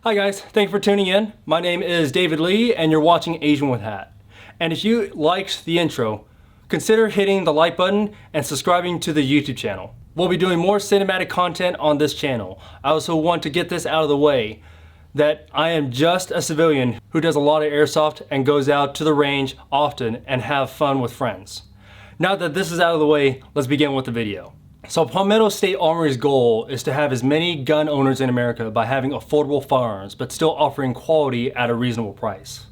Hi guys, thank you for tuning in. My name is David Lee and you're watching Asian with Hat. And if you liked the intro, consider hitting the like button and subscribing to the YouTube channel. We'll be doing more cinematic content on this channel. I also want to get this out of the way that I am just a civilian who does a lot of airsoft and goes out to the range often and have fun with friends. Now that this is out of the way, let's begin with the video. So Palmetto State Armory's goal is to have as many gun owners in America by having affordable firearms, but still offering quality at a reasonable price.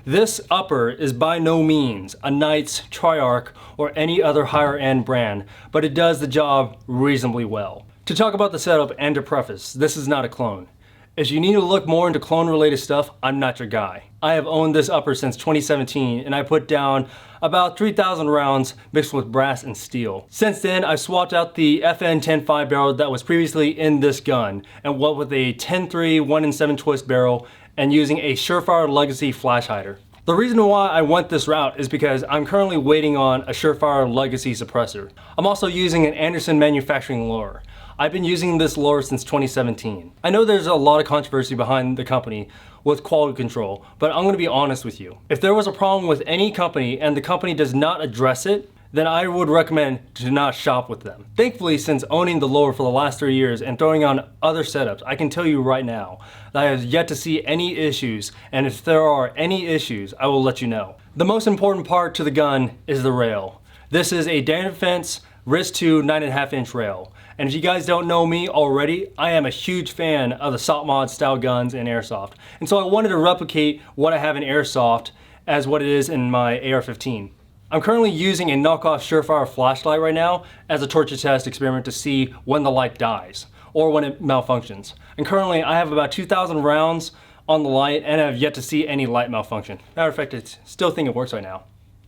This upper is by no means a Knight's, Triarch, or any other higher end brand, but it does the job reasonably well. To talk about the setup and to preface, this is not a clone. If you need to look more into clone related stuff, I'm not your guy. I have owned this upper since 2017 and I put down about 3,000 rounds mixed with brass and steel. Since then, I swapped out the FN 10.5 barrel that was previously in this gun and went with a 10.3 1-in-7 twist barrel and using a Surefire Legacy flash hider. The reason why I went this route is because I'm currently waiting on a Surefire Legacy suppressor. I'm also using an Anderson manufacturing lower. I've been using this lower since 2017. I know there's a lot of controversy behind the company with quality control, but I'm gonna be honest with you. If there was a problem with any company and the company does not address it, then I would recommend to not shop with them. Thankfully, since owning the lower for the last 3 years and throwing on other setups, I can tell you right now that I have yet to see any issues, and if there are any issues, I will let you know. The most important part to the gun is the rail. This is a Daniel Defense RIS-2 9.5-inch rail. And if you guys don't know me already, I am a huge fan of the SOT mod style guns in airsoft. And so I wanted to replicate what I have in airsoft as what it is in my AR-15. I'm currently using a knockoff Surefire flashlight right now as a torture test experiment to see when the light dies or when it malfunctions. And currently I have about 2,000 rounds on the light and I have yet to see any light malfunction. Matter of fact, I still think it works right now.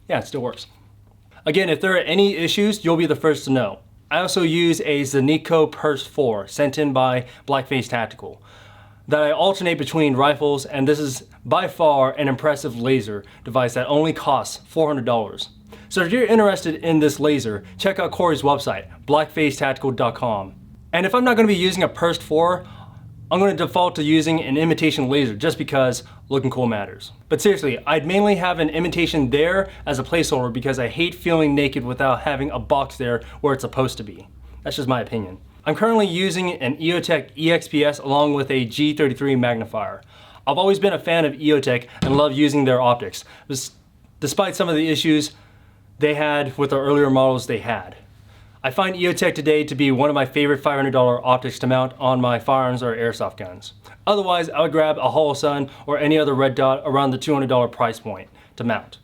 Yeah, it still works. Again, if there are any issues, you'll be the first to know. I also use a Zenico Purse 4 sent in by Blackface Tactical that I alternate between rifles, and this is by far an impressive laser device that only costs $400. So if you're interested in this laser, check out Corey's website, blackfacetactical.com. And if I'm not going to be using a Purse 4, I'm going to default to using an imitation laser just because looking cool matters. But seriously, I'd mainly have an imitation there as a placeholder because I hate feeling naked without having a box there where it's supposed to be. That's just my opinion. I'm currently using an EOTech EXPS along with a G33 magnifier. I've always been a fan of EOTech and love using their optics, despite some of the issues they had with the earlier models they had. I find EOTech today to be one of my favorite $500 optics to mount on my firearms or airsoft guns. Otherwise, I would grab a Hollow Sun or any other red dot around the $200 price point to mount.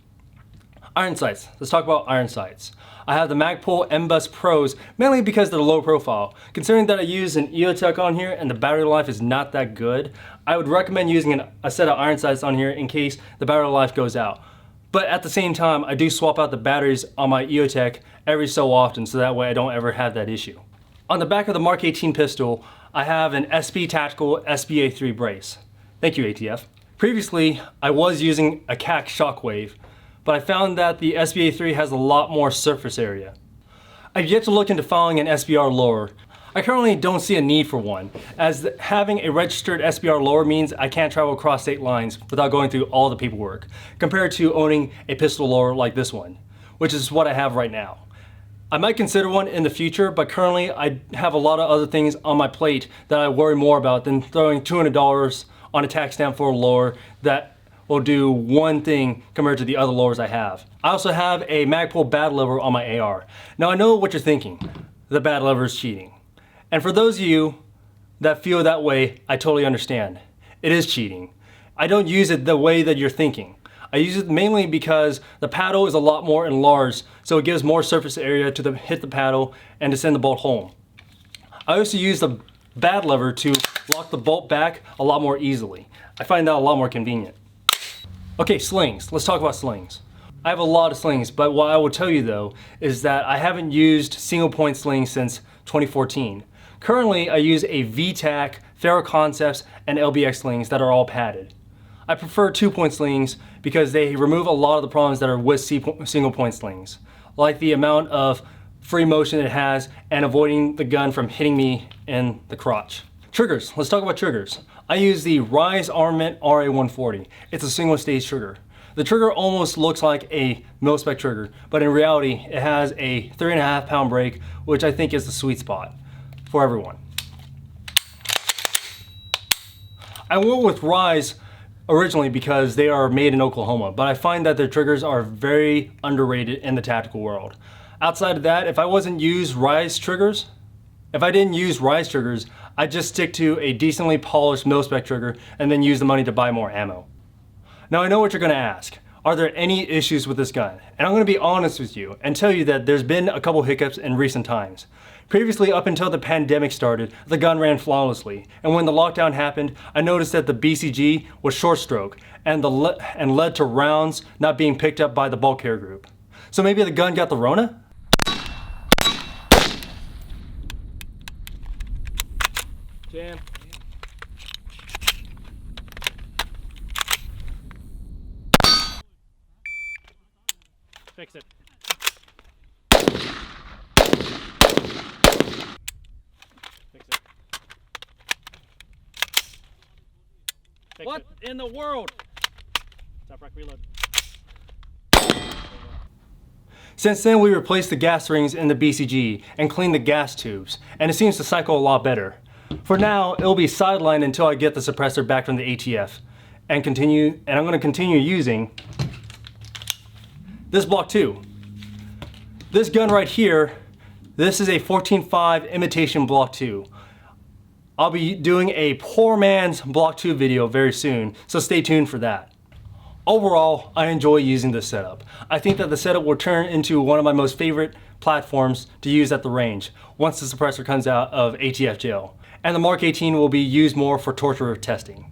Iron sights. Let's talk about iron sights. I have the Magpul M-Bus Pros mainly because of the low profile. Considering that I use an EOTech on here and the battery life is not that good, I would recommend using a set of iron sights on here in case the battery life goes out. But at the same time, I do swap out the batteries on my EOTech every so often so that way I don't ever have that issue. On the back of the MK18 pistol, I have an SB Tactical SBA3 brace. Thank you, ATF. Previously, I was using a CAC Shockwave, but I found that the SBA3 has a lot more surface area. I've yet to look into filing an SBR lower. I currently don't see a need for one, as having a registered SBR lower means I can't travel across state lines without going through all the paperwork, compared to owning a pistol lower like this one, which is what I have right now. I might consider one in the future, but currently I have a lot of other things on my plate that I worry more about than throwing $200 on a tax stamp for a lower that will do one thing compared to the other lowers I have. I also have a Magpul bad lever on my AR. Now I know what you're thinking, the bad lever is cheating. And for those of you that feel that way, I totally understand. It is cheating. I don't use it the way that you're thinking. I use it mainly because the paddle is a lot more enlarged, so it gives more surface area to hit the paddle and to send the bolt home. I also use the bad lever to lock the bolt back a lot more easily. I find that a lot more convenient. Okay, slings. Let's talk about slings. I have a lot of slings, but what I will tell you though is that I haven't used single point slings since 2014. Currently, I use a VTAC, Ferro Concepts, and LBX slings that are all padded. I prefer 2-point slings because they remove a lot of the problems that are with single point slings, like the amount of free motion it has and avoiding the gun from hitting me in the crotch. Triggers, let's talk about triggers. I use the Rise Armament RA140. It's a single stage trigger. The trigger almost looks like a mil-spec trigger, but in reality it has a 3.5 pound brake, which I think is the sweet spot for everyone. I went with Rise originally because they are made in Oklahoma, but I find that their triggers are very underrated in the tactical world. Outside of that, if I didn't use Rise triggers, I'd just stick to a decently polished mil-spec trigger and then use the money to buy more ammo. Now I know what you're gonna ask. Are there any issues with this gun? And I'm gonna be honest with you and tell you that there's been a couple hiccups in recent times. Previously, up until the pandemic started, the gun ran flawlessly. And when the lockdown happened, I noticed that the BCG was short stroke and led to rounds not being picked up by the bulk carrier group. So maybe the gun got the Rona? Jam. Fix it. Fix it. Fix what it. In the world? Stop, rack, reload. Since then, we replaced the gas rings in the BCG and cleaned the gas tubes, and it seems to cycle a lot better. For now, it'll be sidelined until I get the suppressor back from the ATF, and I'm going to continue using this block 2. This gun right here, this is a 14.5 imitation block 2. I'll be doing a poor man's block 2 video very soon, so stay tuned for that. Overall, I enjoy using this setup. I think that the setup will turn into one of my most favorite platforms to use at the range once the suppressor comes out of ATF jail. And the MK18 will be used more for torture testing.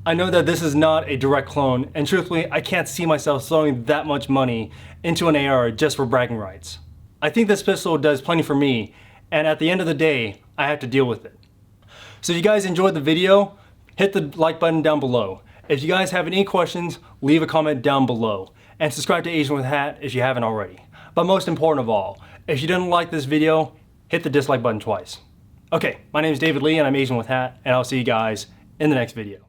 I know that this is not a direct clone, and truthfully, I can't see myself throwing that much money into an AR just for bragging rights. I think this pistol does plenty for me, and at the end of the day, I have to deal with it. So if you guys enjoyed the video, hit the like button down below. If you guys have any questions, leave a comment down below. And subscribe to Asian with Hat if you haven't already. But most important of all, if you didn't like this video, hit the dislike button twice. Okay, my name is David Lee and I'm Asian with Hat, and I'll see you guys in the next video.